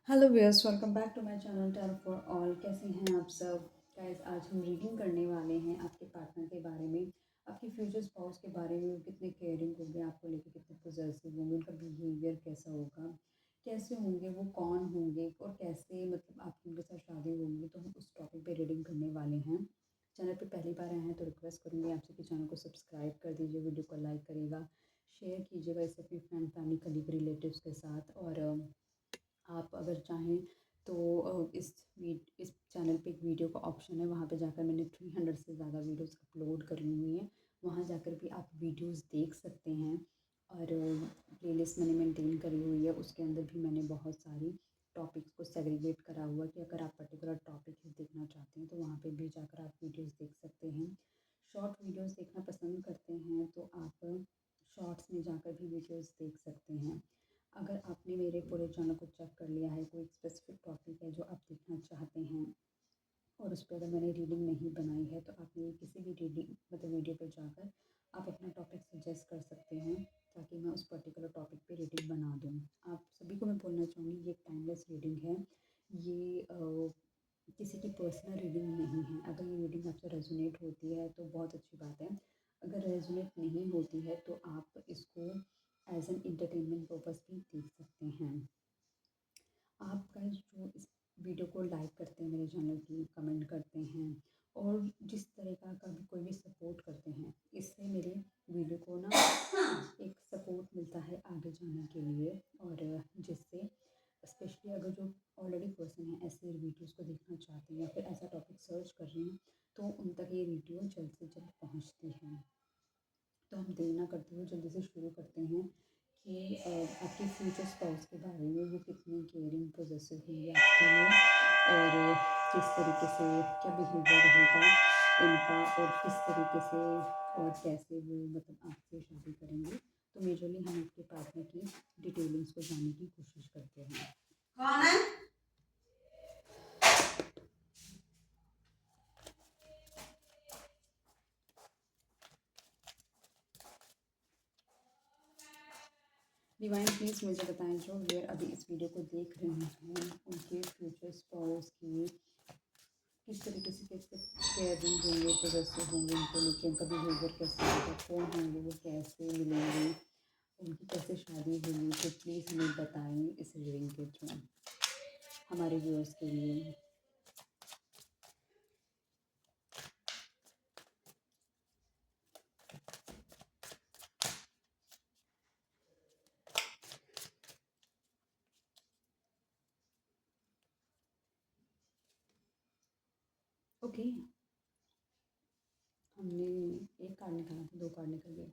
Hello viewers, welcome back to my channel tell for all. कैसे हैं आप सब गाइस? आज हम रीडिंग करने वाले हैं आपके पार्टनर के बारे में, आपके फ्यूचर स्पाउस के बारे में। वो कितने केयरिंग होंगे, आपको लेके कितने पॉजेसिव होंगे, उनका बिहेवियर कैसा होगा, कैसे होंगे, वो कौन होंगे और कैसे मतलब आपकी उनके साथ शादी होगी। तो हम उस टॉपिक पे रीडिंग करने वाले हैं। चैनल पे पहली बार आए हैं तो रिक्वेस्ट करूँगी आपसे कि चैनल को सब्सक्राइब कर दीजिए, वीडियो को लाइक करिएगा, शेयर कीजिएगा इसे अपनी फ्रेंड फैमिली कलीग रिलेटिव्स के साथ। और आप अगर चाहें तो इस चैनल पे एक वीडियो का ऑप्शन है, वहाँ पे जाकर मैंने 300 से ज़्यादा वीडियोस अपलोड करी हुई हैं। वहाँ जाकर भी आप वीडियोस देख सकते हैं। और प्लेलिस्ट मैंने मेंटेन करी हुई है, उसके अंदर भी मैंने बहुत सारी टॉपिक्स को सेग्रीगेट करा हुआ कि अगर आप पर्टिकुलर टॉपिक देखना चाहते हैं तो वहाँ पे भी जाकर आप वीडियोस देख सकते हैं। शॉर्ट वीडियोस देखना पसंद करते हैं तो आप शॉर्ट्स में जाकर भी वीडियोस देख सकते हैं। अगर आपने मेरे पूरे चैनल को चेक कर लिया है, कोई स्पेसिफिक टॉपिक है जो आप देखना चाहते हैं और उस पर अगर मैंने रीडिंग नहीं बनाई है तो आप मेरी किसी भी रीडिंग मतलब वीडियो पर जाकर आप अपना टॉपिक सजेस्ट कर सकते हैं ताकि मैं उस पर्टिकुलर टॉपिक पे रीडिंग बना दूँ। आप सभी को मैं बोलना चाहूँगी, ये एक टाइमलेस रीडिंग है। ये किसी की पर्सनल रीडिंग नहीं है। अगर ये रीडिंग आपसे रेजोनेट होती है तो बहुत अच्छी बात है। अगर रेजोनेट नहीं होती है तो आप इसको एज एन इंटरटेनमेंट पर्पज़ भी देख सकते हैं। आप गाइस जो इस वीडियो को लाइक करते हैं, मेरे चैनल की कमेंट करते हैं और जिस तरीक़ा का भी कोई भी सपोर्ट करते हैं, इससे मेरे वीडियो को ना एक सपोर्ट मिलता है आगे जाने के लिए। और जिससे स्पेशली अगर जो ऑलरेडी पर्सन है ऐसे वीडियोस को देखना चाहते हैं या फिर ऐसा टॉपिक सर्च कर रहे हैं तो उन तक ये वीडियो जल्द से जल्द पहुंचती है। तो हम देर ना करते हुए जल्दी से शुरू करते हैं कि आपके फ्यूचर स्पाउस के बारे में वो कितनी केयरिंग पॉजेसिव होंगे आपके लिए और किस तरीके से क्या बिहेवियर होगा उनका और किस तरीके से और कैसे वो मतलब आपसे शादी करेंगे। तो मेजरली हम आपके पार्टनर की डिटेलिंग्स को जानने की कोशिश करते हैं। कौन है? डिवाइन प्लीज़ मुझे बताएं, जो वेयर अभी इस वीडियो को देख रहे हैं उनके फ्यूचर स्पाउस की किस तरीके से कैसे केयरिंग होंगे, पॉजेसिव होंगे, उनको लेके उनका बिहेवियर कैसे होगा, कौन होंगे, वो कैसे मिलेंगे, उनकी कैसे शादी होगी। तो प्लीज़ हमें बताएं इस रीडिंग के थ्रू हमारे व्यूअर्स के लिए। ओके, हमने एक कार्ड निकाला था, दो कार्ड निकल गए।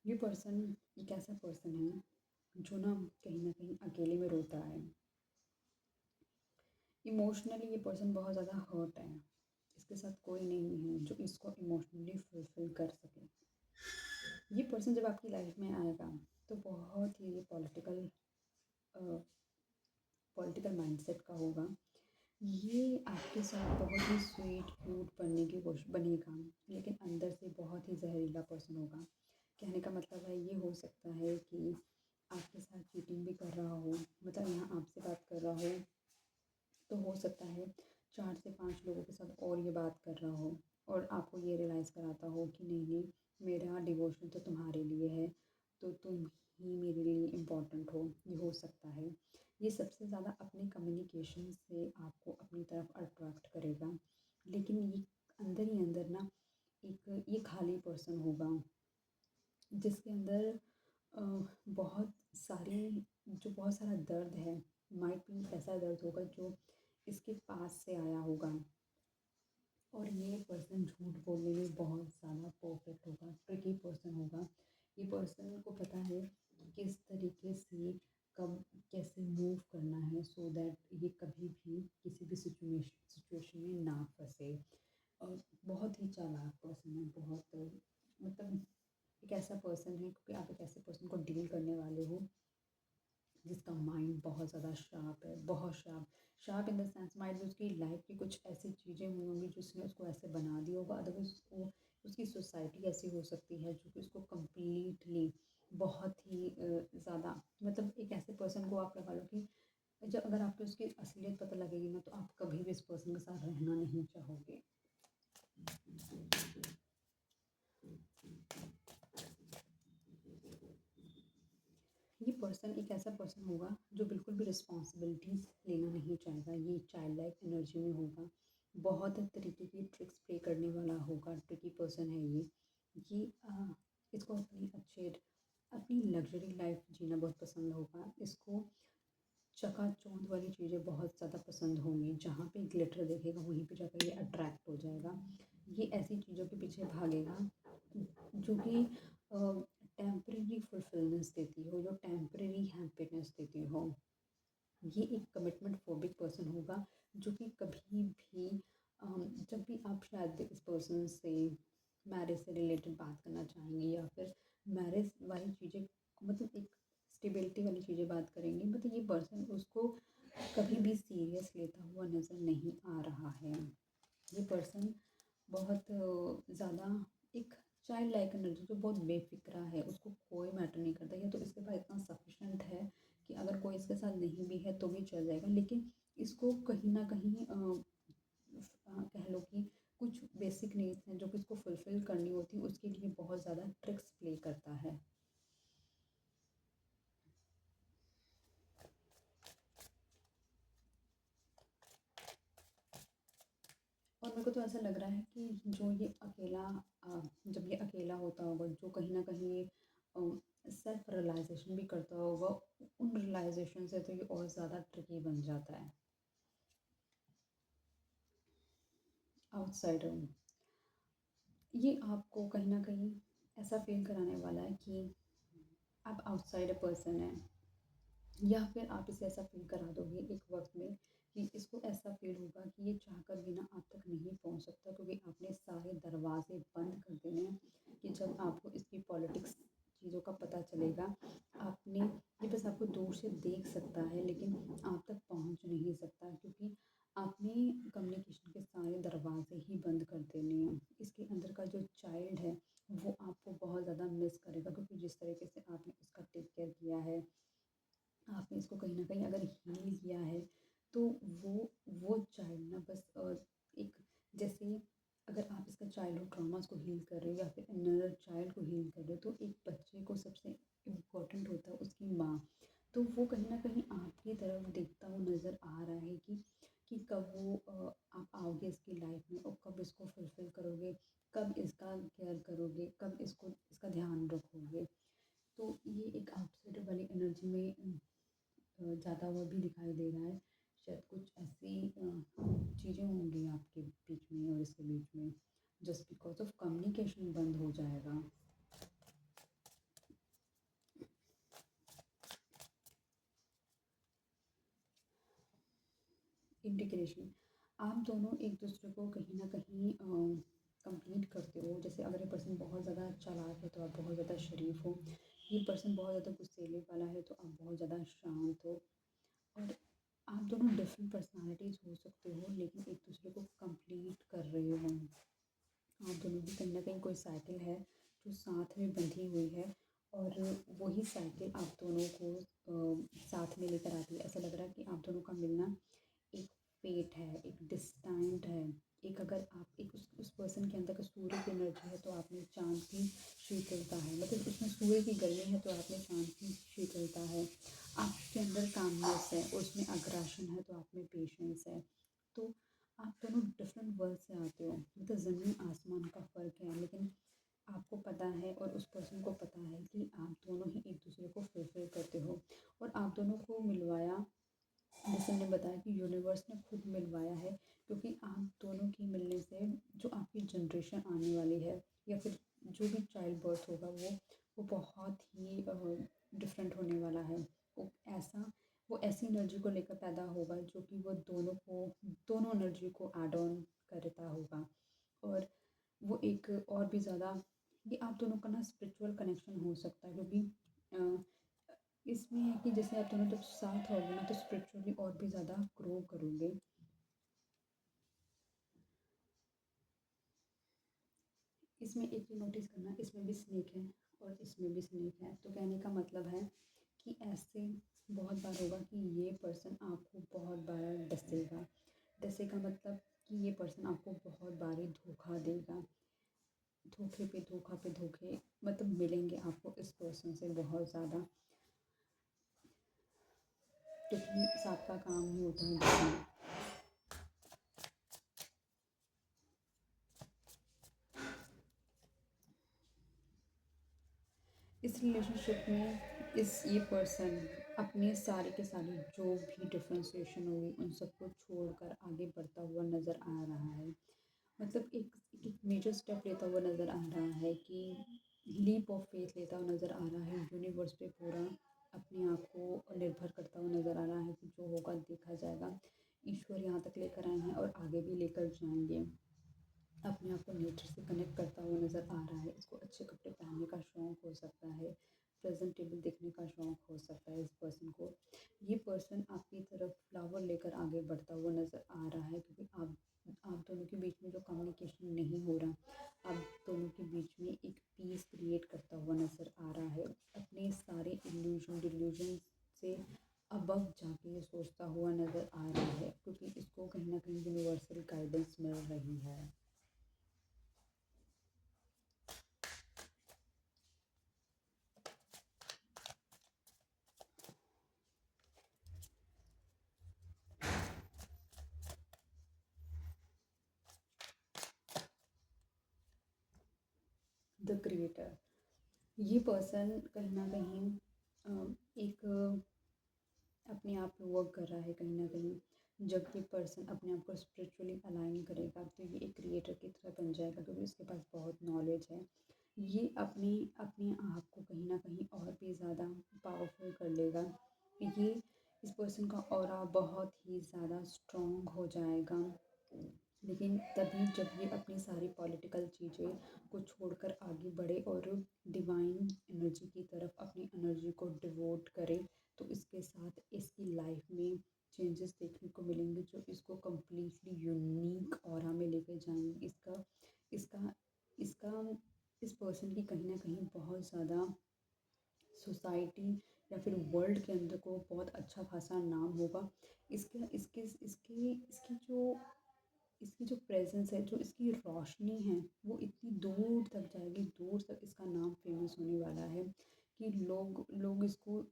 ये पर्सन एक ऐसा पर्सन है जो ना कहीं अकेले में रोता है। इमोशनली ये पर्सन बहुत ज़्यादा हर्ट है। इसके साथ कोई नहीं है जो इसको इमोशनली फुलफिल कर सके। ये पर्सन जब आपकी लाइफ में आएगा तो बहुत ही ये पॉलिटिकल माइंडसेट का होगा। ये आपके साथ बहुत ही स्वीट क्यूट बनने की कोशिश बनेगा, लेकिन अंदर से बहुत ही जहरीला पर्सन होगा। कहने का मतलब है ये हो सकता है कि आपके साथ चीटिंग भी कर रहा हो, मतलब यहाँ आपसे बात कर रहा हो तो हो सकता है 4 से 5 लोगों के साथ और ये बात कर रहा हो और आपको ये रियलाइज़ कराता हो कि नहीं नहीं, मेरा डिवोशन तो तुम्हारे लिए है, तो तुम ही मेरे लिए इम्पोर्टेंट हो। ये हो सकता है। ये सबसे ज़्यादा अपने कम्युनिकेशन से आपको अपनी तरफ अट्रैक्ट करेगा, लेकिन ये अंदर ही अंदर ना एक ये खाली पर्सन होगा जिसके अंदर अ, बहुत सारी बहुत सारा दर्द है। माइट भी ऐसा दर्द होगा जो इसके पास से आया होगा। और ये पर्सन झूठ बोलने में बहुत ज़्यादा परफेक्ट होगा, ट्रिकी पर्सन होगा। ये पर्सन को पता है कि किस तरीके से कब कैसे मूव करना है सो दैट ये कभी भी किसी भी सिचुएशन में ना फंसे। और बहुत ही चालाक पर्सन है, बहुत मतलब एक ऐसा पर्सन है क्योंकि आप एक ऐसे पर्सन को डील करने वाले हो जिसका माइंड बहुत ज़्यादा शार्प है, बहुत sharp. Sharp in the sense mind में उसकी लाइफ की कुछ ऐसी चीज़ें हुई होंगी जिसने उसको ऐसे बना दिया होगा, अदरवाइज वो उसकी सोसाइटी ऐसी हो सकती है जो कि उसको कम्प्लीटली बहुत ही ज़्यादा, मतलब एक ऐसे पर्सन को आप लगा लो कि जब अगर आपको उसकी असलियत पता लगेगी ना, तो आप कभी भी इस पर्सन के साथ रहना नहीं चाहोगे। ये पर्सन एक ऐसा पर्सन होगा जो बिल्कुल भी रिस्पॉन्सिबिलिटीज़ लेना नहीं चाहेगा। ये चाइल्ड लाइक एनर्जी में होगा, बहुत तरीके की ट्रिक्स प्ले करने वाला होगा, ट्रिकी पर्सन है ये इसको अपनी लग्जरी लाइफ जीना बहुत पसंद होगा। इसको चकाचौंध वाली चीज़ें बहुत ज़्यादा पसंद होंगी, जहाँ पे ग्लिटर देखेगा वहीं पे जाकर ये अट्रैक्ट हो जाएगा। ये ऐसी चीज़ों के पीछे भागेगा जो कि टेम्परेरी फुलफिलनेस देती हो, जो टेम्परेरी हैप्पीनेस देती हो। ये एक कमिटमेंट फोबिक पर्सन होगा जो कि कभी भी जब भी आप शायद इस पर्सन से मैरिज से रिलेटेड बात करना चाहेंगे या फिर मैरिज वाली चीज़ें, मतलब एक स्टेबिलिटी वाली चीज़ें बात करेंगे, मतलब ये पर्सन उसको कभी भी सीरियस लेता हुआ नज़र नहीं आ रहा है। ये पर्सन बहुत ज़्यादा एक चाइल्ड लाइक एनर्जी, जो बहुत बेफिक्रा है, उसको कोई मैटर नहीं करता। ये तो इसके पास इतना सफिशेंट है कि अगर कोई इसके साथ नहीं भी है तो भी चल जाएगा, लेकिन इसको कहीं ना कहीं कह लो कि कुछ बेसिक नीड्स हैं जो कि इसको फुलफिल करनी होती है, उसके लिए बहुत ज़्यादा ट्रिक्स प्ले करता है। और मेरे को तो ऐसा लग रहा है कि जो ये अकेला जब ये अकेला होता होगा, जो कहीं ना कहीं सेल्फ रियलाइजेशन भी करता होगा, उन रियलाइजेशन से तो ये और ज़्यादा ट्रिकी बन जाता है। आउटसाइडर, ये आपको कहीं ना कहीं ऐसा फील कराने वाला है कि आप आउटसाइडर पर्सन है, या फिर आप इसे ऐसा फील करा दोगे एक वक्त में कि इसको ऐसा फील होगा कि ये चाहकर भी ना आप तक नहीं पहुंच सकता, क्योंकि आपने सारे दरवाजे बंद कर देने हैं। कि जब आपको इसकी पॉलिटिक्स चीज़ों का पता चलेगा, आपने ये बस आपको दूर से देख सकता है लेकिन आप तक पहुंच नहीं सकता, क्योंकि आपने कम्युनिकेशन के सारे दरवाजे ही बंद कर देने हैं। इसके अंदर का जो चाइल्ड है वो आपको बहुत ज़्यादा मिस करेगा, क्योंकि जिस तरीके से आपने उसका टेक केयर किया है, आपने इसको कहीं न कहीं अगर हील किया है, तो वो वो चाइल्ड ना बस एक जैसे अगर आप इसका चाइल्डहुड ट्रॉमास को हील कर रहे हो या फिर इनर चाइल्ड को हील कर रहे हो, तो एक बच्चे को सबसे इम्पोर्टेंट होता है उसकी माँ। तो वो कहीं न कहीं आपकी तरफ देखता हुआ नज़र आ रहा है कि कब वो आप आओगे इसकी लाइफ में और कब इसको फुलफ़िल करोगे, कब इसका केयर करोगे, कब इसका ध्यान रखोगे। तो ये एक आउटसाइडर वाली एनर्जी में ज़्यादा वो भी दिखाई दे रहा है। शायद कुछ ऐसी चीज़ें होंगी आपके बीच में और इसके बीच में, जस्ट बिकॉज ऑफ कम्युनिकेशन बंद हो जाएगा। इंटीग्रेशन, आप दोनों एक दूसरे को कहीं ना कहीं कंप्लीट करते हो। जैसे अगर ये पर्सन बहुत ज़्यादा चालाक है तो आप बहुत ज़्यादा शरीफ हो, ये पर्सन बहुत ज़्यादा गुस्सैले वाला है तो आप बहुत ज़्यादा शांत हो। और आप दोनों डिफरेंट पर्सनालिटीज़ हो सकते हो लेकिन एक दूसरे को कंप्लीट कर रहे हो। आप दोनों की कहीं ना कहीं कोई साइकिल है जो साथ में बंधी हुई है, और वही साइकिल आप दोनों को साथ में लेकर आती है। ऐसा लग रहा है कि आप दोनों का मिलना एक फेट है, एक डिस्टाइंड है। एक अगर आप एक उस पर्सन के अंदर का सूर्य की एनर्जी है तो आप में चाँद की शीतलता है, मतलब उसमें सूर्य की गर्मी है तो आप में चाँद की शीतलता है। आपके अंदर कामनेस है, उसमें अग्रासन है तो आप में पेशेंस है। तो आप दोनों डिफरेंट वर्ल्ड से आते हो, मतलब ज़मीन आसमान का फ़र्क है, लेकिन आपको पता है और उस पर्सन को पता है कि आप दोनों ही एक दूसरे को फुलफिल करते हो। और आप दोनों को मिलवाया, जैसे मैंने बताया कि यूनिवर्स ने खुद मिलवाया है, क्योंकि आप दोनों की मिलने से जो आपकी जनरेशन आने वाली है या फिर जो भी चाइल्ड बर्थ होगा वो बहुत ही डिफरेंट होने वाला है। वो ऐसा वो ऐसी एनर्जी को लेकर पैदा होगा जो कि वो दोनों एनर्जी को ऐड ऑन करता होगा। और वो एक और भी ज़्यादा, ये आप दोनों का ना स्पिरिचुअल कनेक्शन हो सकता है, क्योंकि इसमें है कि जैसे आप दोनों जब साथ होगे ना तो स्पिरिचुअली और भी ज़्यादा ग्रो करोगे। इसमें एक चीज़ नोटिस करना, इसमें भी स्नेक है और इसमें भी स्नेक है। तो कहने का मतलब है कि ऐसे बहुत बार होगा कि ये पर्सन आपको बहुत बार डसेगा। डसेगा मतलब कि ये पर्सन आपको बहुत बार ही धोखा देगा। धोखे पे धोखा पे धोखे मतलब मिलेंगे आपको इस पर्सन से बहुत ज़्यादा, क्योंकि सांप का काम ही होता है डसना। इस रिलेशनशिप में ये पर्सन अपने सारे के सारे जो भी डिफ्रेंसिएशन होगी उन सबको छोड़कर आगे बढ़ता हुआ नज़र आ रहा है। मतलब एक मेजर स्टेप लेता हुआ नज़र आ रहा है कि लीप ऑफ फेथ लेता हुआ नज़र आ रहा है। यूनिवर्स पे पूरा अपने आप को निर्भर करता हुआ नज़र आ रहा है कि जो होगा देखा जाएगा। ईश्वर यहाँ तक लेकर आए हैं और आगे भी लेकर जाएंगे। अपने आप को नेचर से कनेक्ट करता हुआ नज़र आ रहा है। इसको अच्छे कपड़े पहनने का शौक़ हो सकता है, प्रेजेंटेबल दिखने का शौक़ हो सकता है इस पर्सन को। ये पर्सन आपकी तरफ फ्लावर लेकर आगे बढ़ता हुआ नज़र आ रहा है, क्योंकि आप दोनों के बीच में जो कम्युनिकेशन नहीं हो रहा, आप दोनों के बीच में एक पीस क्रिएट करता हुआ नज़र आ रहा है। अपने सारे डिल्यूजन से अबव जाके ये सोचता हुआ नज़र आ रहा है, क्योंकि इसको कहीं ना कहीं यूनिवर्सल गाइडेंस मिल रही है। द क्रिएटर, ये पर्सन कहीं ना कहीं एक अपने आप पे वर्क कर रहा है। कहीं ना कहीं जब ये पर्सन अपने आप को स्पिरिचुअली अलाइन करेगा तो ये एक क्रिएटर की तरह बन जाएगा, क्योंकि इसके पास बहुत नॉलेज है। ये अपने अपने आप को कहीं ना कहीं और भी ज़्यादा पावरफुल कर लेगा। ये इस पर्सन का ऑरा बहुत ही ज़्यादा स्ट्रॉन्ग हो जाएगा। लेकिन तभी जब ये अपनी सारी पॉलिटिकल चीज़ें को छोड़कर आगे बढ़े और डिवाइन एनर्जी की तरफ अपनी एनर्जी को डिवोट करे, तो इसके साथ इसकी लाइफ में चेंजेस देखने को मिलेंगे जो इसको कम्प्लीटली यूनिक ऑरा में लेके जाएंगे। इसका इसका इसका इस पर्सन की कहीं ना कहीं बहुत ज़्यादा सोसाइटी या फिर वर्ल्ड के अंदर को बहुत अच्छा खासा नाम होगा। इसके इसके इसकी इसकी जो प्रेजेंस है, जो इसकी रोशनी है, वो इतनी दूर तक जाएगी, दूर तक इसका नाम फेमस होने वाला है कि लोग लोग इसको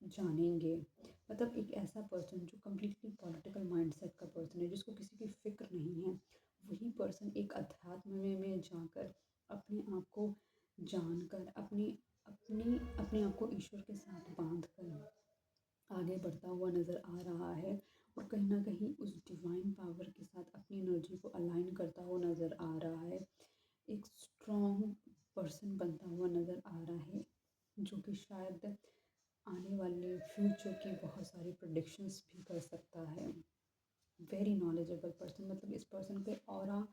जानेंगे। मतलब एक ऐसा पर्सन जो कम्प्लीटली पॉलिटिकल माइंडसेट का पर्सन है, जिसको किसी की फ़िक्र नहीं है, वही पर्सन एक अध्यात्म में जाकर अपने आप को जानकर अपनी अपनी अपने आप को ईश्वर के साथ बांध कर आगे बढ़ता हुआ नज़र आ रहा है। और कहीं ना कहीं उस डिवाइन पावर के साथ अपनी एनर्जी को अलाइन करता हुआ नज़र आ रहा है। एक स्ट्रॉन्ग पर्सन बनता हुआ नज़र आ रहा है, जो कि शायद आने वाले फ्यूचर की बहुत सारी प्रेडिक्शंस भी कर सकता है। वेरी नॉलेजेबल पर्सन, मतलब इस पर्सन पे ऑरा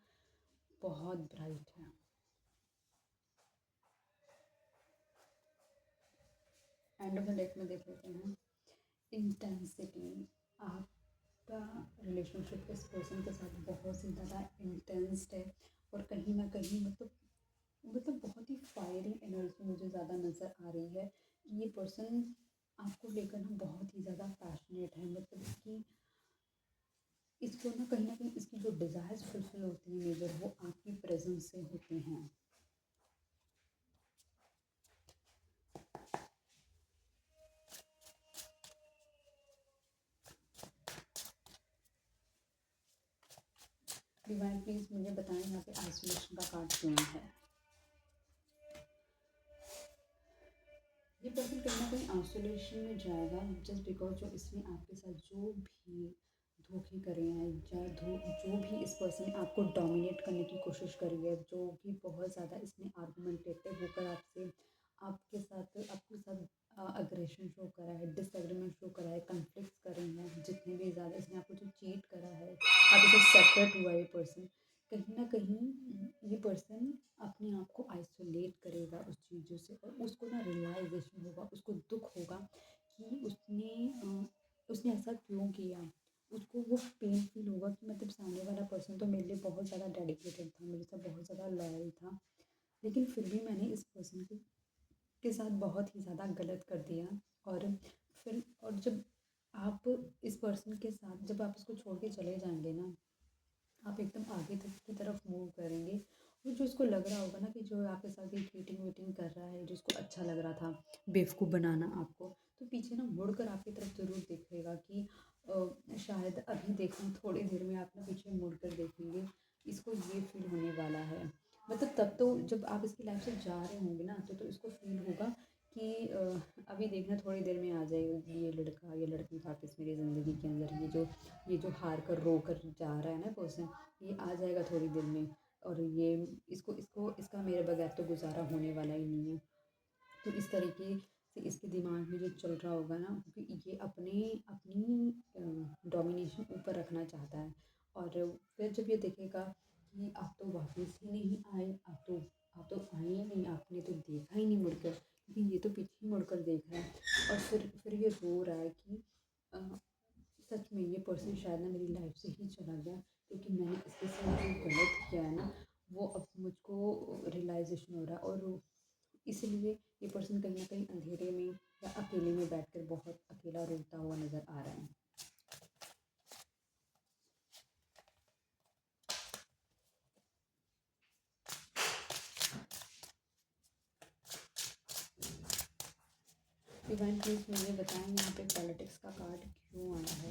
बहुत ब्राइट है। एंड ऑफ द डेक में देख लेते हैं इंटेंसिटी। आपका रिलेशनशिप इस पर्सन के साथ बहुत ही ज़्यादा इंटेंस्ड है और कहीं ना कहीं मतलब बहुत ही फायरिंग एनर्जी मुझे ज़्यादा नज़र आ रही है कि ये पर्सन आपको लेकर ना बहुत ही ज़्यादा पैशनेट है। मतलब कि इसको ना कहीं इसकी जो डिज़ायर्स फुलफिल होती हैं मेजर, वो आपकी प्रेजेंस से होते हैं। डिवाइन प्लीज़ मुझे बताएं यहाँ पे आइसोलेशन का कार्ड क्यों है। ये पर्सन कहीं ना कहीं आइसोलेशन में जाएगा जस्ट बिकॉज जो इसने आपके साथ जो भी धोखे करे हैं, जो भी इस पर्सन ने आपको डोमिनेट करने की कोशिश करी है, जो भी बहुत ज़्यादा इसने आर्गुमेंटेटिव होकर आपके साथ अग्रेशन शो करा है, डिसएग्रीमेंट शो करा है, कन्फ्लिक्ट्स करे हैं, जितने भी ज़्यादा इसने आपको जो चीट करा है, आपसे सेपरेट हुआ ये पर्सन। कहीं ना कहीं ये पर्सन अपने आप को आइसोलेट करेगा उस चीज़ों से, और उसको ना रियलाइजेशन होगा, उसको दुख होगा कि उसने ऐसा क्यों किया। उसको वो पेन फील होगा कि मतलब सामने वाला पर्सन तो मेरे लिए बहुत ज़्यादा डेडिकेटेड था, मेरे साथ बहुत ज़्यादा लॉयल था, लेकिन फिर भी मैंने इस पर्सन के साथ बहुत ही ज़्यादा गलत कर दिया। और फिर और जब आप इस पर्सन के साथ जब आप इसको छोड़ के चले जाएंगे ना, आप एकदम आगे तक की तरफ मूव करेंगे, और जो इसको लग रहा होगा ना कि जो आपके साथ ये चीटिंग वीटिंग कर रहा है, जो इसको अच्छा लग रहा था बेवकूफ़ बनाना आपको, तो पीछे ना मुड़कर आपकी तरफ ज़रूर देखेगा कि शायद अभी देखना, थोड़ी देर में आप ना पीछे मुड़कर देखेंगे, इसको ये फील होने वाला है। मतलब तब तो जब आप इसकी लाइफ से जा रहे होंगे ना, तो इसको फील होगा कि अभी देखना थोड़ी देर में आ जाएगा ये लड़का, ये लड़की वापस मेरी ज़िंदगी के अंदर, ये जो हार कर रो कर जा रहा है ना पर्सन, ये आ जाएगा थोड़ी देर में, और ये इसको इसको इसका मेरे बगैर तो गुजारा होने वाला ही नहीं है। तो इस तरीके से इसके दिमाग में जो चल रहा होगा ना, क्योंकि ये अपने अपनी डोमिनेशन ऊपर रखना चाहता है। और फिर जब ये देखेगा कि आप तो वापस ही नहीं आए, आप तो आए ही नहीं, आपने तो देखा ही नहीं मुड़कर, क्योंकि ये तो पीछे ही मुड़कर देख रहा है। और फिर ये रो रहा है कि अ, सच में ये पर्सन शायद ना मेरी लाइफ से ही चला गया, क्योंकि मैंने इसके साथ जो गलत किया है ना, वो अब मुझको रियलाइजेशन हो रहा है। और इसलिए ये पर्सन कहीं न कहीं अंधेरे में या अकेले में बैठकर बहुत अकेला रोता हुआ नज़र आ रहा है। डिवाइन प्लीज़ मुझे बताएं यहाँ पे पॉलिटिक्स का कार्ड क्यों आया है?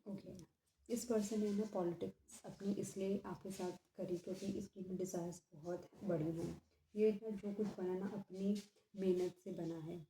ओके, इस पर्सन ने ना पॉलिटिक्स अपनी इसलिए आपके साथ करी क्योंकि इसकी डिज़ायर्स बहुत बड़ी हैं। ये ना जो कुछ बना ना अपनी मेहनत से बना है,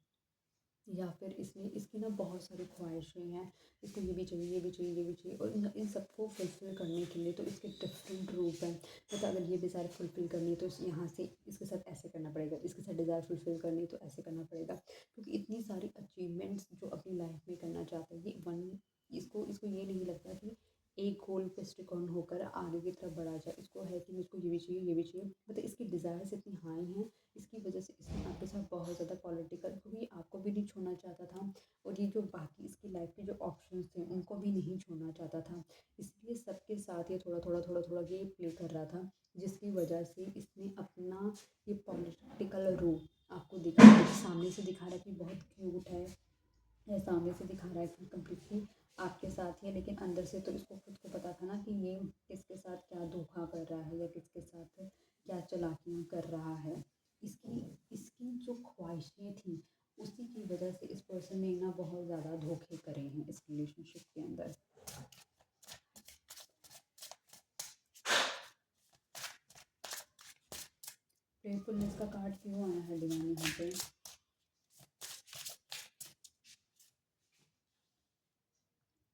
या फिर इसने इसकी ना बहुत सारी ख्वाहिशें हैं, इसको ये भी चाहिए, ये भी चाहिए, ये भी चाहिए, और इन सबको फुलफ़िल करने के लिए तो इसके डिफरेंट रूप हैं। मतलब अगर ये डिज़ायर फुलफ़िल करनी है तो यहाँ से इसके साथ ऐसे करना पड़ेगा, इसके साथ डिज़ायर फुलफ़िल करनी है तो ऐसे करना पड़ेगा, क्योंकि इतनी सारी अचीवमेंट्स जो अपनी लाइफ में करना चाहता है, ये वन इसको इसको ये नहीं लगता कि एक गोल पे स्टिक ऑन होकर आगे की तरफ बढ़ा जाए। इसको है कि मुझको ये भी चाहिए, ये भी चाहिए, मतलब इसकी डिज़ायर्स इतनी हाई हैं, इसकी वजह से इसने आपके साथ बहुत ज़्यादा पॉलिटिकल, क्योंकि आपको भी नहीं छोड़ना चाहता था, और ये जो बाकी इसकी लाइफ के जो ऑप्शंस थे उनको भी नहीं छोड़ना चाहता था। इसलिए सबके साथ ये थोड़ा थोड़ा ये प्ले कर रहा था, जिसकी वजह से इसने अपना ये पॉलिटिकल रूप आपको दिखा, सामने से दिखा रहा है कि बहुत क्यूट है, या सामने से दिखा रहा है कि कम्प्लीटली आपके साथ ही है, लेकिन अंदर से तो इसको खुद को पता था ना कि ये किसके साथ क्या धोखा कर रहा है, या किसके साथ क्या चालाकियाँ कर रहा है। इसकी इसकी जो ख्वाहिशें थी, उसी की वजह से इस पर्सन ने ना बहुत ज़्यादा धोखे करे हैं इस रिलेशनशिप के अंदर। प्लेफुलनेस का कार्ड क्यों आया है डिवाइन यहाँ पे?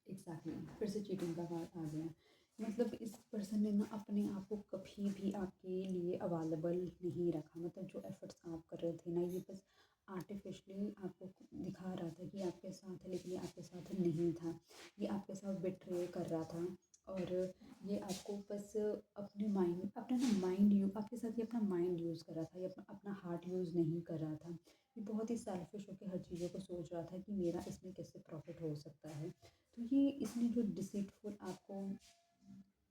एग्जैक्टली, फिर से चीटिंग का कार्ड आ गया। मतलब इस पर्सन ने ना अपने आप को कभी भी आपके लिए अवेलेबल नहीं रखा, मतलब जो एफर्ट्स आप कर रहे थे ना, ये बस आर्टिफिशली आपको दिखा रहा था कि आपके साथ है, लेकिन ये आपके साथ नहीं था। ये आपके साथ बिट्रे कर रहा था, और ये आपको बस अपने माइंड अपना ना माइंड यूज आपके साथ ये अपना माइंड यूज़ कर रहा था, ये अपना अपना हार्ट यूज़ नहीं कर रहा था। ये बहुत ही सेल्फिश होकर हर चीज़ों को सोच रहा था कि मेरा इसमें कैसे प्रॉफिट हो सकता है। तो ये इसने जो डिसीटफुल आपको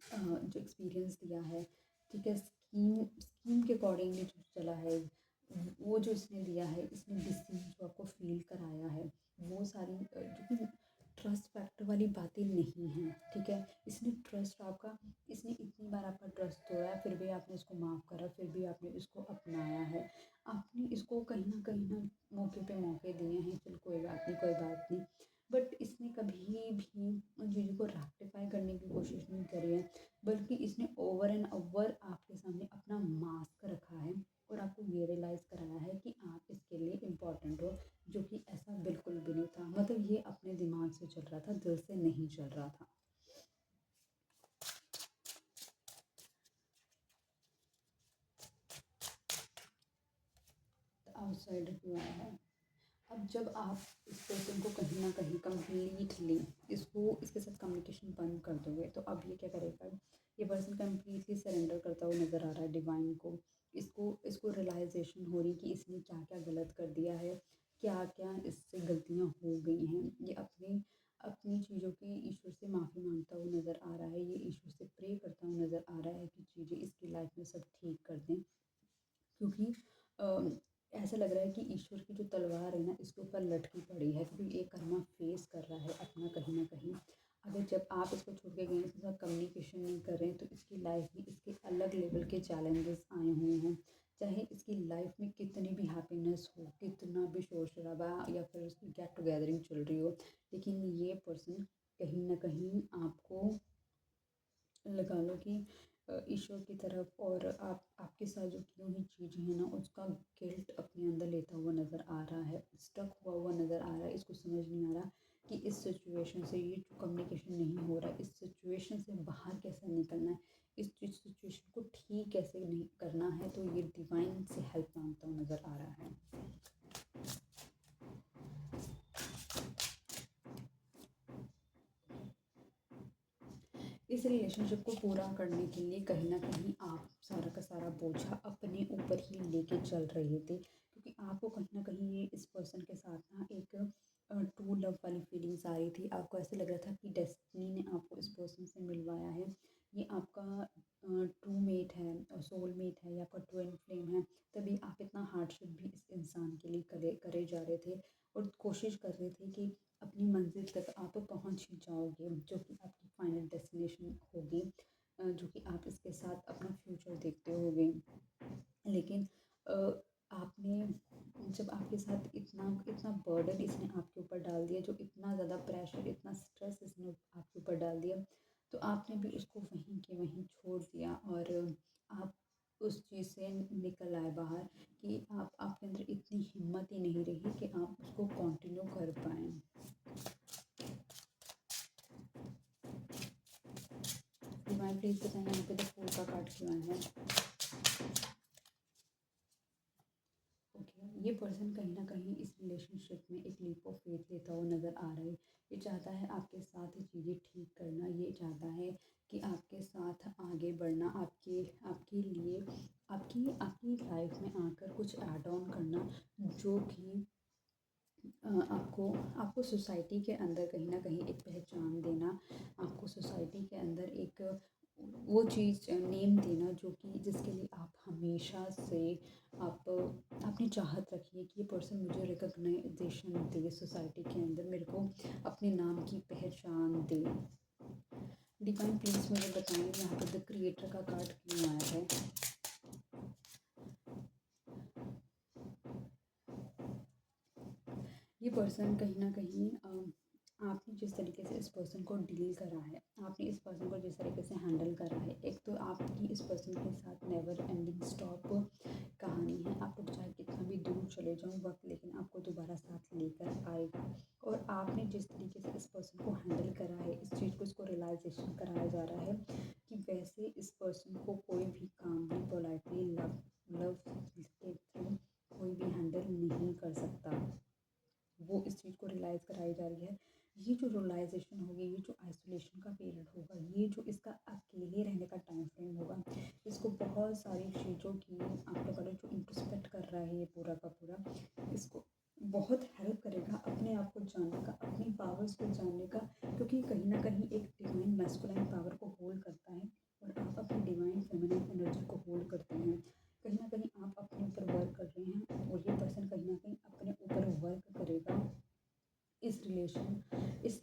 जो एक्सपीरियंस दिया है, ठीक है, स्कीम स्कीम के अकॉर्डिंगली जो चला है, वो जो इसने दिया है, इसने डिसीव जो आपको फील कराया है, वो सारी जो कि ट्रस्ट फैक्टर वाली बातें नहीं हैं, ठीक है। इसने ट्रस्ट आपका इसने इतनी बार आपका ट्रस्ट तोड़ा है, फिर भी आपने इसको माफ़ करा, फिर भी आपने इसको अपनाया है। आपने इसको कहीं ना मौके पे मौके दिए हैं, चल कोई बात नहीं, कोई बात नहीं, बट इसने कभी भी उन चीज़ों को रेक्टिफाई करने की कोशिश नहीं करी है, बल्कि इसने ओवर एंड ओवर आपके सामने अपना मास्क रखा है, और आपको ये रियलाइज़ कराया है कि आप इसके लिए इम्पोर्टेंट हो, जो कि ऐसा बिल्कुल भी नहीं था। मतलब ये अपने दिमाग से चल रहा था, दिल से नहीं चल रहा था। आउटसाइडर क्यों आया है? अब जब आप इस पर्सन को कहीं ना कहीं कम्प्लीटली इसके साथ कम्युनिकेशन बंद कर दोगे, तो अब ये क्या करेगा? ये पर्सन कम्प्लीटली सरेंडर करता हुआ नज़र आ रहा है डिवाइन को। इसको इसको रियलाइजेशन हो रही कि इसने क्या क्या गलत कर दिया है, क्या क्या इससे गलतियाँ हो गई हैं। ये अपने अपनी चीज़ों की ईश्वर से माफ़ी मांगता हुआ नज़र आ रहा है, ये ईश्वर से प्रे करता हुआ नज़र आ रहा है कि चीज़ें इसकी लाइफ में सब ठीक कर दें। क्योंकि ऐसा लग रहा है कि ईश्वर की जो तलवार है ना इसके ऊपर लटकी पड़ी है, क्योंकि ये कर्मा फेस कर रहा है अपना कहीं ना कहीं। अगर जब आप इसको छोड़ के गए, इसके साथ कम्युनिकेशन नहीं कर रहे हैं, तो इसकी लाइफ में इसके अलग लेवल के चैलेंजेस आए हुए हैं। चाहे इसकी लाइफ में कितनी भी हैप्पीनेस हो, कितना भी शोर शराबा या फिर उसकी गेट टुगेदरिंग चल रही हो, लेकिन ये पर्सन कहीं ना कहीं आपको लगा लो कि ईश्वर की तरफ और आपके साथ जो की हुई चीज़ें हैं ना उसका गिल्ट अपने अंदर लेता हुआ नज़र आ रहा है, स्टक हुआ हुआ नज़र आ रहा है। इसको समझ नहीं आ रहा कि इस सिचुएशन से, ये जो कम्युनिकेशन नहीं हो रहा है, इस सिचुएशन से बाहर कैसे निकलना है, इस सिचुएशन को ठीक कैसे नहीं करना है। तो ये डिवाइन से हेल्प मांगता हुआ नज़र आ रहा है। इस रिलेशनशिप को पूरा करने के लिए कहीं न कहीं आप सारा का सारा बोझा अपने ऊपर ही लेके चल रहे थे, क्योंकि आपको कहीं न कहीं ये इस पर्सन के साथ ना एक ट्रू लव वाली फीलिंग्स आ रही थी। आपको ऐसे लग रहा था कि डेस्टिनी ने आपको इस पर्सन से मिलवाया है। ये आपका ट्रू मेट है और सोल मेट है या आपका ट्विन फ्लेम है। तभी आप इतना हार्डशिप भी इस इंसान के लिए करे करे जा रहे थे और कोशिश कर रहे थे कि अपनी मंजिल तक आप पहुंच ही जाओगे, जो कि आपकी फाइनल डेस्टिनेशन होगी, जो कि आप इसके साथ अपना फ्यूचर देखते होगे। लेकिन आपने जब आपके साथ इतना इतना बर्डन इसने आपके ऊपर डाल दिया, जो इतना ज़्यादा प्रेशर, इतना स्ट्रेस इसने आपके ऊपर डाल दिया, तो आपने भी उसको वहीं के वहीं छोड़ दिया और आप उस चीज़ से निकल आए बाहर कि आप आपके अंदर इतनी हिम्मत ही नहीं रही कि आप उसको कंटिन्यू कर पाएँ। डिवाइन प्लीज़ बताएं यहाँ पे द फूल का कार्ड क्यों आया है। ओके, ये पर्सन कहीं ना कहीं इस रिलेशनशिप में एक लीप ऑफ फेथ लेता हुआ नज़र आ रहा है। ये चाहता है आपके साथ ही चीज़ें ठीक करना, ये चाहता है कि आपके साथ आगे बढ़ना, आपके आपके लिए आपकी आपकी लाइफ में आकर कुछ ऐड ऑन करना, जो कि आपको आपको सोसाइटी के अंदर कहीं ना कहीं एक पहचान देना, आपको सोसाइटी के अंदर एक वो चीज़ नेम देना जो कि जिसके लिए आप हमेशा से आप अपनी चाहत रखिए कि ये पर्सन मुझे रिकग्नाइजेशन दे सोसाइटी के अंदर, मेरे को अपने नाम की पहचान दे। डिवाइन प्लीज मुझे बताएं यहाँ पर द क्रिएटर का कार्ड क्यों आया है। ये पर्सन कहीं ना कहीं आपने जिस तरीके से इस पर्सन को डील करा है, आपने इस पर्सन को जिस तरीके से हैंडल करा है, एक तो आपकी इस पर्सन के साथ नेवर एंडिंग स्टॉप कहानी है। आप लोग चाहे कितना भी दूर चले जाओ वक्त, लेकिन आपको दोबारा साथ लेकर आएगा। और आपने जिस तरीके से इस पर्सन को हैंडल करा है, इस चीज़ को इसको रियलाइजेशन कराया जा रहा है कि वैसे इस पर्सन को कोई भी कामली पोलाइटली लव लव के थ्रू कोई भी हैंडल नहीं कर सकता। वो इस चीज़ को रियलाइज़ कराई जा रही है। ये जो रियलाइजेशन होगी, ये जो आइसोलेशन का पीरियड होगा, ये जो इसका अकेले रहने का टाइम फ्रेम होगा, इसको बहुत सारी चीज़ों की आपका बड़ा जो इंट्रोस्पेक्ट कर रहा है ये पूरा का पूरा, इसको बहुत हेल्प करेगा अपने आप को जानने का, अपनी पावर्स को जानने का, क्योंकि कहीं ना कहीं एक डिवाइन मैस्कुलाइन पावर को होल्ड करता है और आप अपनी डिवाइन फेमिनिन एनर्जी को होल्ड करते हैं। कहीं ना कहीं आप अपने ऊपर वर्क कर रहे हैं और ये पर्सन कहीं ना कहीं अपने ऊपर वर्क करेगा। इस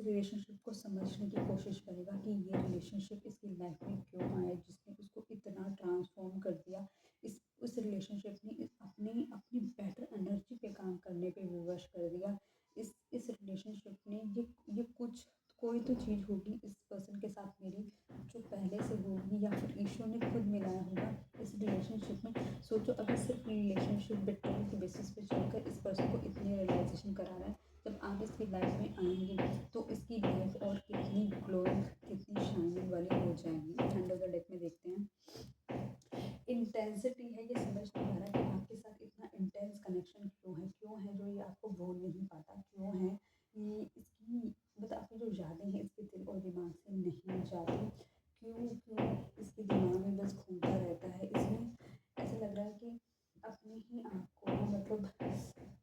रिलेशनशिप को समझने की कोशिश करेगा कि ये रिलेशनशिप इसकी लाइफ में क्यों आया, जिसने उसको इतना ट्रांसफॉर्म कर दिया। उस रिलेशनशिप ने अपनी अपनी बेटर एनर्जी पे काम करने पे विवश कर दिया। इस रिलेशनशिप ने ये कुछ कोई तो चीज़ होगी इस पर्सन के साथ मेरी, जो पहले से होगी या फिर ईश्वर ने खुद मिलाया होगा इस रिलेशनशिप में। सोचो अगर सिर्फ रिलेशनशिप बिट्रेल के बेसिस पे चलकर इस पर्सन को इतनी रियलाइजेशन करा रहा है, जब आप इसकी लाइफ में आएंगे तो इसकी लाइफ और कितनी ग्लोइंग, कितनी शाइनिंग वाली हो जाएगी। एंड ऑफ द डेक में देखते हैं इंटेंसिटी है, ये समझ नहीं आ रहा कि आपके साथ इतना इंटेंस कनेक्शन क्यों है जो ये आपको भूल नहीं पाता, क्यों है ये इसकी मतलब आपकी जो यादें हैं इसके दिल और दिमाग से नहीं जाती, क्यों क्यों इसके दिमाग में बस घूमता रहता है। इसमें ऐसा लग रहा है कि अपने ही आप को मतलब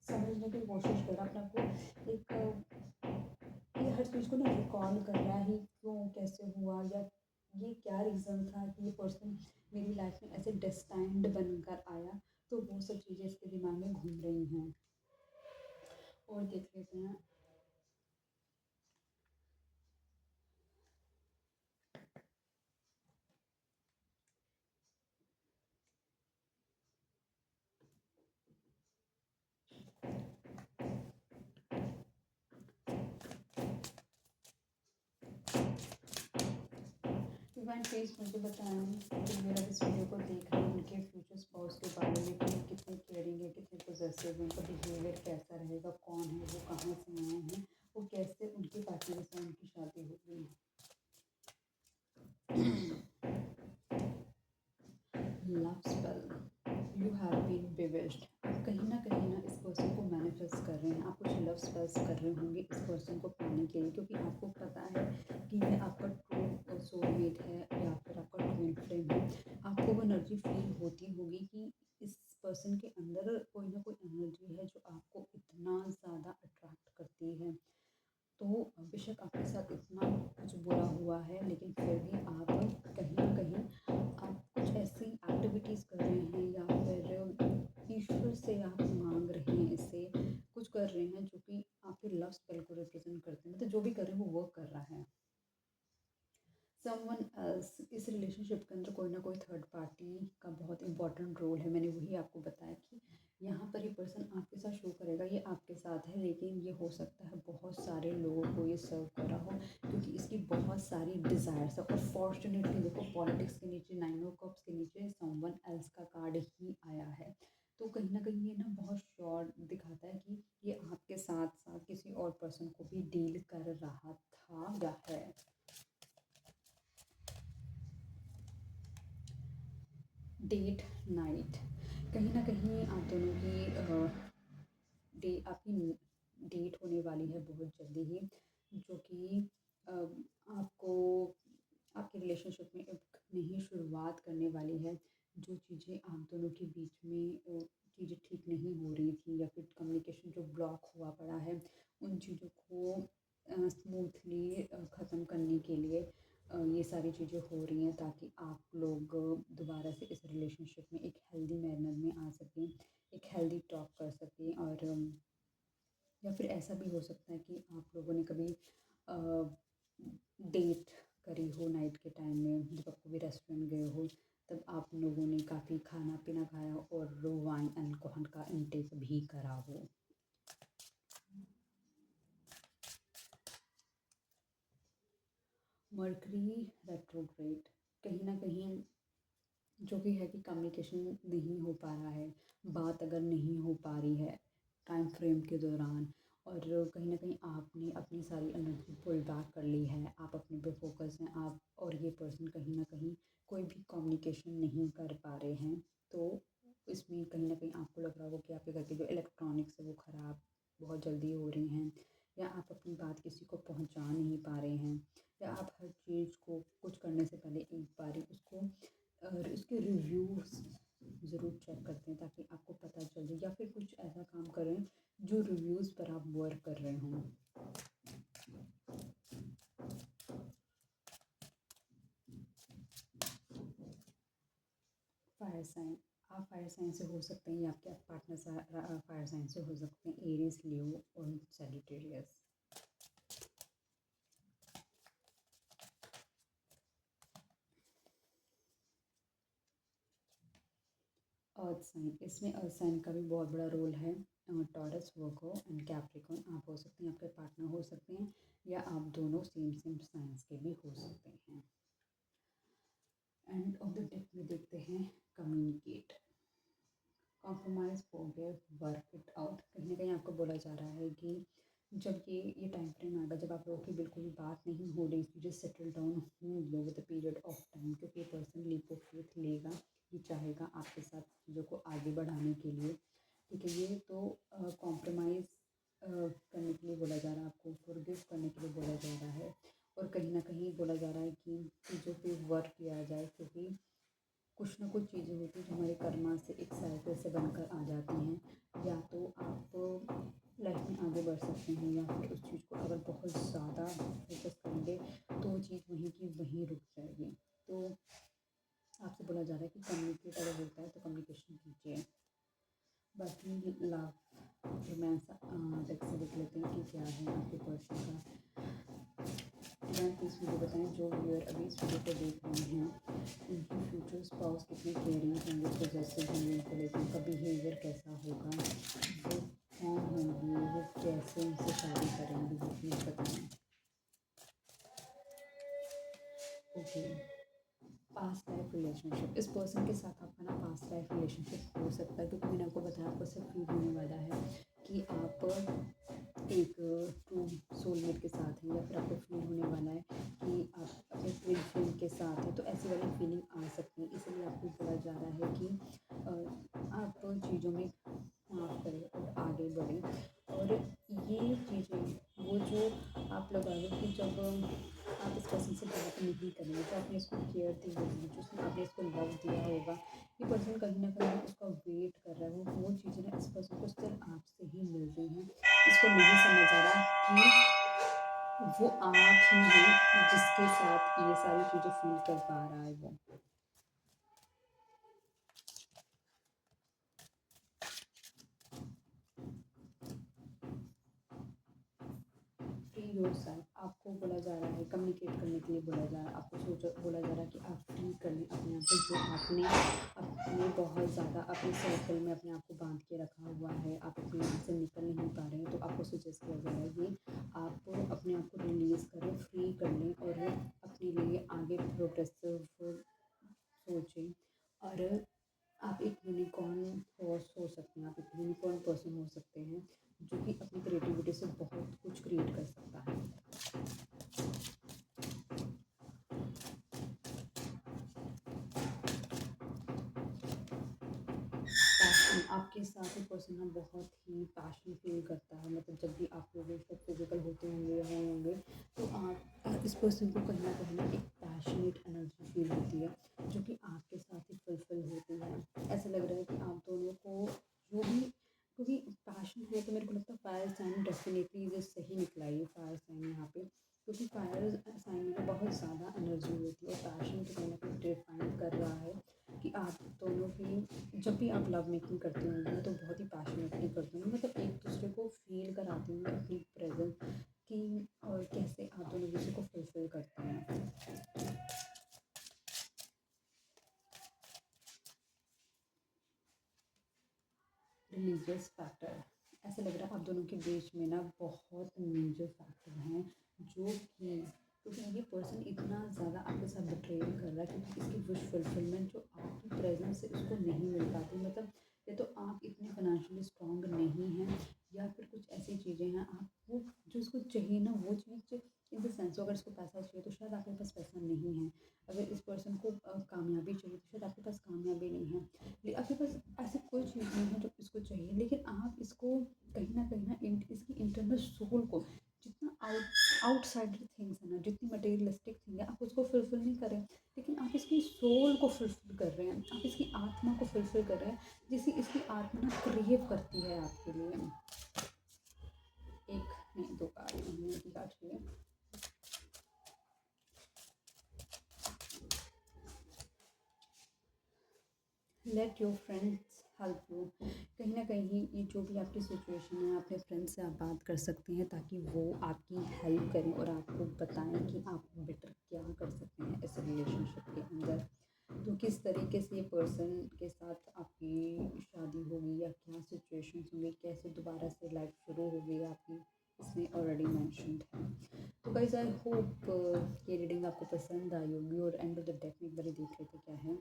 समझने की कोशिश करा, अपने आप को कॉल कर रहा है, क्यों, कैसे हुआ, या ये क्या रीज़न था कि ये पर्सन मेरी लाइफ में ऐसे डेस्टाइंड बनकर आया। तो वो सब चीज़ें इसके दिमाग में घूम रही हैं। और देख लेते हैं। डिवाइन प्लीज़ मुझे बताएं कि मेरा इस वीडियो को देख रहे हैं, उनके फ्यूचर स्पाउस के बारे में कि कितने केयरिंग है, कितने पोजेसिव है, उनका बिहेवियर कैसा रहेगा, कौन है वो, कहाँ से आए हैं, वो कैसे उनके पार्टनर से उनकी शादी हो गई। Love spell, you have been bewitched. आप कहीं ना इस पर्सन को मैनिफेस्ट कर रहे हैं, आप कुछ लव स्पेल्स कर रहे होंगे इस पर्सन को पाने के लिए, क्योंकि आपको पता है कि ये आपका ट्रू सोलमेट है या फिर आपका ट्विन फ्लेम है। आपको वो एनर्जी फील होती होगी कि इस पर्सन के अंदर कोई ना कोई एनर्जी है जो आपको इतना ज़्यादा अट्रैक्ट करती है। तो बेशक आपके साथ इतना कुछ बुरा हुआ है, लेकिन फिर भी आप कहीं ना कहीं आप कुछ ऐसी एक्टिविटीज़ कर रहे हैं या फिर ईश्वर से आप मांग रहे हैं, इससे कुछ कर रहे हैं जो कि आपके लव स्पेल को रिप्रेजेंट करते हैं। मतलब जो भी कर रहे हैं वो वर्क कर रहा है। समवन एल्स, इस रिलेशनशिप के अंदर कोई ना कोई थर्ड पार्टी का बहुत इंपॉर्टेंट रोल है। मैंने वही आपको बताया कि यहाँ पर ये पर्सन आपके साथ शो करेगा, ये आपके साथ है, लेकिन ये हो सकता है बहुत सारे लोगों को ये सर्व कर रहा हो, क्योंकि इसकी बहुत सारी डिज़ायर्स है। और फॉर्चुनेटली देखो, पॉलिटिक्स के नीचे, 9 ऑफ कप्स के नीचे समवन एल्स का कार्ड ही आया है। तो कहीं ना कहीं ये ना बहुत श्योर दिखाता है कि ये आपके साथ साथ किसी और पर्सन को भी डील कर रहा था या है। डेट नाइट, कहीं ना कहीं आप दोनों की आपकी डेट होने वाली है बहुत जल्दी ही, जो कि आपको आपके रिलेशनशिप में एक नई शुरुआत करने वाली है। जो चीज़ें आप दोनों के बीच में चीज़ें ठीक नहीं हो रही थी या फिर कम्युनिकेशन जो ब्लॉक हुआ पड़ा है, उन चीज़ों को स्मूथली ख़त्म करने के लिए ये सारी चीज़ें हो रही हैं, ताकि आप लोग दोबारा से इस रिलेशनशिप में एक हेल्दी मैनर में आ सकें, एक हेल्दी टॉक कर सकें। और या फिर ऐसा भी हो सकता है कि आप लोगों ने कभी डेट करी हो नाइट के टाइम में, जब आप कभी रेस्टोरेंट गए हो, तब आप लोगों ने काफ़ी खाना पीना खाया और वाइन अल्कोहल का इंटेक भी करा हो। मर्करी रेट्रोग्रेड, कहीं ना कहीं जो भी है कि कम्युनिकेशन नहीं हो पा रहा है, बात अगर नहीं हो पा रही है टाइम फ्रेम के दौरान, और कहीं ना कहीं आपने अपनी सारी एनर्जी पुल बैक कर ली है, आप अपने पे फोकस हैं, आप और ये पर्सन कहीं ना कहीं कोई भी कम्युनिकेशन नहीं कर पा रहे हैं। तो इसमें कहीं ना कहीं आपको लग रहा हो कि आपके घर के जो इलेक्ट्रॉनिक्स है वो ख़राब बहुत जल्दी हो रही हैं, या आप अपनी बात किसी को पहुंचा नहीं पा रहे हैं, या आप हर चीज़ को कुछ करने से पहले एक बारी उसको और इसके रिव्यूज़ ज़रूर चेक करते हैं, ताकि आपको पता चल जाए, या फिर कुछ ऐसा काम करें जो रिव्यूज़ पर आप वर्क कर रहे हों। फायर साइन, आप फायर साइन से हो सकते हैं या आपके पार्टनर फायर साइन से हो सकते हैं, एरीज, लियो और सैजिटेरियस। अर्थ साइन, इसमें अर्थ साइन का भी बहुत बड़ा रोल है। टॉरस, वर्गो एंड कैप्रिकॉर्न, आप हो सकते हैं, आपके पार्टनर हो सकते हैं, या आप दोनों सेम सेम साइंस के भी हो सकते हैं। एंड ऑफ द डेक में देखते हैं communicate, compromise, forgive, work it out. कहीं ना कहीं आपको बोला जा रहा है कि जब ये टाइम फ्रेम आएगा जब आप लोगों की बिल्कुल भी बात नहीं हो रही, चीज़ें सेटल डाउन होंगी over the period of time, क्योंकि ये पर्सन लीप ऑफ फेथ लेगा, ये चाहेगा आपके साथ चीज़ों को आगे बढ़ाने के लिए। ठीक है, ये तो कॉम्प्रोमाइज़ करने के लिए बोला जा रहा है, आपको फॉरगिव करने के लिए बोला जा रहा है, और कहीं ना कहीं बोला जा रहा है कि चीज़ों पे वर्क किया जाए, क्योंकि कुछ ना कुछ चीज़ें होती हैं जो हमारे कर्मा से एक साइकिल से बनकर आ जाती हैं। या तो आप लाइफ में आगे बढ़ सकते हैं, या फिर उस चीज़ को अगर बहुत ज़्यादा फोकस करेंगे आपसे बोला जा रहा है कि कम्युनिकेट अगर होता है तो कम्युनिकेशन कीजिए। बाकी लव रोमांस डेक से देख लेते हैं कि क्या है आपके पर्सन का। तुरंत इस वीडियो बताएं जो व्यूअर अभी इस वीडियो को देख रहे हैं उनकी फ्यूचर स्पाउस कितने केयरिंग होंगे, पॉजेसिव होंगे, उनको लेकर उनका बिहेवियर कैसा होगा, वो कौन होंगे, वो कैसे उनसे शादी करेंगे, वो प्लीज़ बताएं। ओके, पास्ट लाइफ रिलेशनशिप, इस पर्सन के साथ आपका ना पास्ट लाइफ रिलेशनशिप हो सकता है, क्योंकि मैंने आपको बताया आपको सिर्फ फील होने वाला है कि आप एक ट्रू सोलमेट के साथ हैं, या फिर आपको फील होने वाला है कि आप अपने ट्विन फ्लेम के साथ हैं। तो ऐसी वाली फीलिंग आ सकती है, इसलिए आपको बोला जा रहा है कि आप चीज़ों में माफ़ करें और आगे बढ़ें। और ये चीज़ें वो जो आप लगाओ कि जब आप इस पर्सन से बात नहीं करेंगे, तो आपने इसको केयर दी होगी, जो आपने इसको लव दिया होगा, ये पर्सन कहीं ना कहीं उसका वेट कर रहा है। वो चीज़ें ना इस पर्सन को सिर्फ आपसे ही मिल रही हैं। इसको नहीं समझ आ रहा कि वो आप ही हैं जिसके साथ ये सारी चीज़ें फील कर पा रहा है वो। फ्री योरसेल्फ, आपको बोला जा रहा है कम्युनिकेट करने के लिए बोला जा रहा है, आपको बोला जा रहा है कि आप फ्री कर लें अपने आप को, जो आपने अपने बहुत ज़्यादा अपने सर्कल में अपने आप को बांध के रखा हुआ है, आप अपने यहाँ से निकल नहीं पा रहे हैं। तो आपको सजेस्ट किया जा रहा है कि आप अपने आप को रिलीज़ करें, फ्री कर लें और अपने लिए आगे प्रोग्रेसिव सोचें। और आप एक यूनिकॉर्न हॉर्स हो सकते हैं, आप एक यूनिकॉर्न पर्सन हो सकते हैं जो कि अपनी क्रिएटिविटी से बहुत कुछ क्रिएट कर सकता है। पैशन, आपके साथ ही पर्सन ना बहुत ही पैशन फील करता है, मतलब जब भी आप लोग सब फिजिकल होते होंगे या होंगे तो आप इस पर्सन को कहीं ना एक पैशनेट एनर्जी फील होती है जो कि आपके साथ ही फुलफिल होती है। ऐसा लग रहा है कि आप दोनों को जो भी, क्योंकि पैशन है तो मेरे को लगता है फायर साइन डेफिनेटली ये सही निकला है, फायर साइन यहाँ पे, क्योंकि फायर साइन में बहुत ज़्यादा एनर्जी होती है। पैशन तो कहीं ना कहीं डिफाइन कर रहा है कि आप दोनों ही जब भी आप लव मेकिंग करते होंगे तो बहुत ही पैशनेटली करते होंगे, मतलब एक दूसरे को फील कराते होंगे अपनी प्रेजेंस की, और कैसे आप दोनों दूसरे को फुलफिल करते हैं। रिलीजियस फैक्टर, ऐसा लग रहा है आप दोनों के बीच में ना बहुत मेजर फैक्टर हैं जो कि, क्योंकि ये पर्सन इतना ज़्यादा आपके साथ बिट्रेल कर रहा है क्योंकि इसकी विश फुलफिलमेंट जो आपकी प्रेजेंस से उसको नहीं मिल पाती, मतलब या तो आप इतने फाइनेंशियली स्ट्रांग नहीं हैं या फिर कुछ ऐसी चीज़ें हैं आप वो जो इसको चाहिए ना वो चीज़ इन द सेंस, अगर इसको पैसा चाहिए तो शायद आपके पास पैसा नहीं है, अगर इस पर्सन को कामयाबी चाहिए तो शायद आपके पास कामयाबी नहीं है, लेकिन आपके पास ऐसी कोई चीज़ नहीं है जो इसको चाहिए, लेकिन आप इसको कहीं ना इसकी इंटरनल सोल को, जितना आउटसाइडर थिंग्स है ना, जितनी मटेरियलिस्टिक थिंग है आप उसको फुलफिल नहीं कर रहे हैं, लेकिन आप इसकी सोल को फुलफिल कर रहे हैं, आप इसकी आत्मा को फुलफिल कर रहे हैं, जिसे इसकी आत्मा ना क्रेव करती है आपके लिए। एक नहीं दो कार्ड हमने की काट लिए। Let your friends help you, कहीं ना कहीं ये जो भी आपकी सिचुएशन है अपने फ्रेंड से आप बात कर सकते हैं ताकि वो आपकी हेल्प करें और आपको बताएं कि आप बेटर क्या कर सकते हैं इस रिलेशनशिप के अंदर। तो किस तरीके से ये पर्सन के साथ आपकी शादी होगी या क्या सिचुएशंस होंगी, कैसे दोबारा से लाइफ शुरू होगी आपकी, इसमें ऑलरेडी मैंशनड है। तो गाइस आई होप ये रीडिंग आपको पसंद आई होगी, और एंड ऑफ द डेक में एक बार देख लेते क्या है।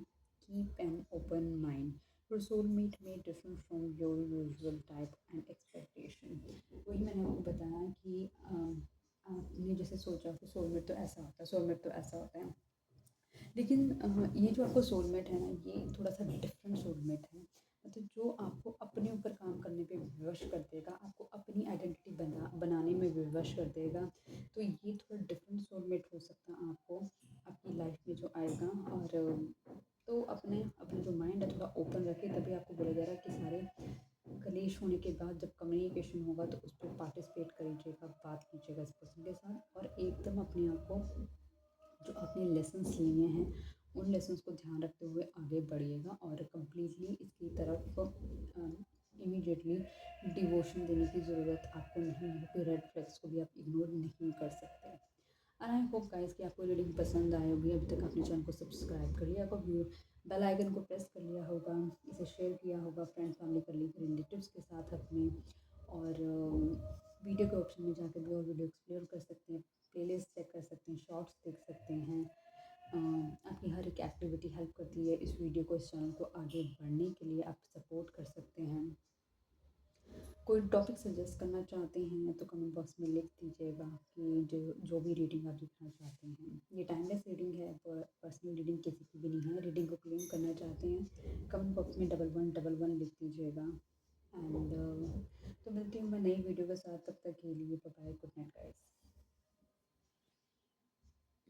Keep an open mind, your soulmate may different from your usual type and expectation. वही मैंने आपको बताया कि आपने जैसे सोचा कि सोलमेट तो ऐसा होता है, सोलमेट तो ऐसा होता है, लेकिन ये जो आपका सोलमेट है ना ये थोड़ा सा डिफरेंट सोलमेट है, मतलब जो आपको अपने ऊपर काम करने पे विवश कर देगा, आपको अपनी आइडेंटिटी बनाने में विवश कर देगा। तो ये थोड़ा डिफरेंट सोलमेट हो सकता है आपको आपकी लाइफ में जो आएगा। और तो अपने अपना जो माइंड है थोड़ा ओपन रखें, तभी आपको बोला जा रहा है कि सारे कलेश होने के बाद जब कम्युनिकेशन होगा तो उस पर पार्टिसिपेट करिएगा, बात कीजिएगा इस पर्सन के साथ, और एकदम अपने आप को जो आपने लेसन्स लिए हैं उन लेसन्स को ध्यान रखते हुए आगे बढ़िएगा और कम्प्लीटली इसकी तरफ इमीडिएटली डिवोशन देने की ज़रूरत आपको नहीं है, कि रेड फ्लैग्स को भी आप इग्नोर नहीं कर सकते। एंड आई होप गाइस कि आपको रीडिंग पसंद आई होगी। अभी तक आपने चैनल को सब्सक्राइब कर लिया होगा, बेल आइकन को प्रेस कर लिया होगा, इसे शेयर किया होगा फ्रेंड्स फैमिली कलीग रिलेटिव्स के साथ अपने, और वीडियो के ऑप्शन में जाकर भी और वीडियो एक्सप्लोर कर सकते हैं, प्लेलिस्ट चेक कर सकते हैं, शॉर्ट्स देख सकते हैं। आपकी हर एक एक्टिविटी हेल्प करती है इस वीडियो को, इस चैनल को आगे बढ़ने के लिए आप सपोर्ट कर सकते हैं। कोई टॉपिक सजेस्ट करना चाहते हैं तो कमेंट बॉक्स में लिख दीजिएगा कि जो भी रीडिंग आप देखना चाहते हैं। ये टाइमलेस रीडिंग है, पर्सनल रीडिंग किसी की भी नहीं है। रीडिंग को क्लेम करना चाहते हैं कमेंट बॉक्स में 1111 लिख दीजिएगा। एंड तो मिलती हूँ मैं नई वीडियो के साथ, तब तक के लिए bye bye, good night guys.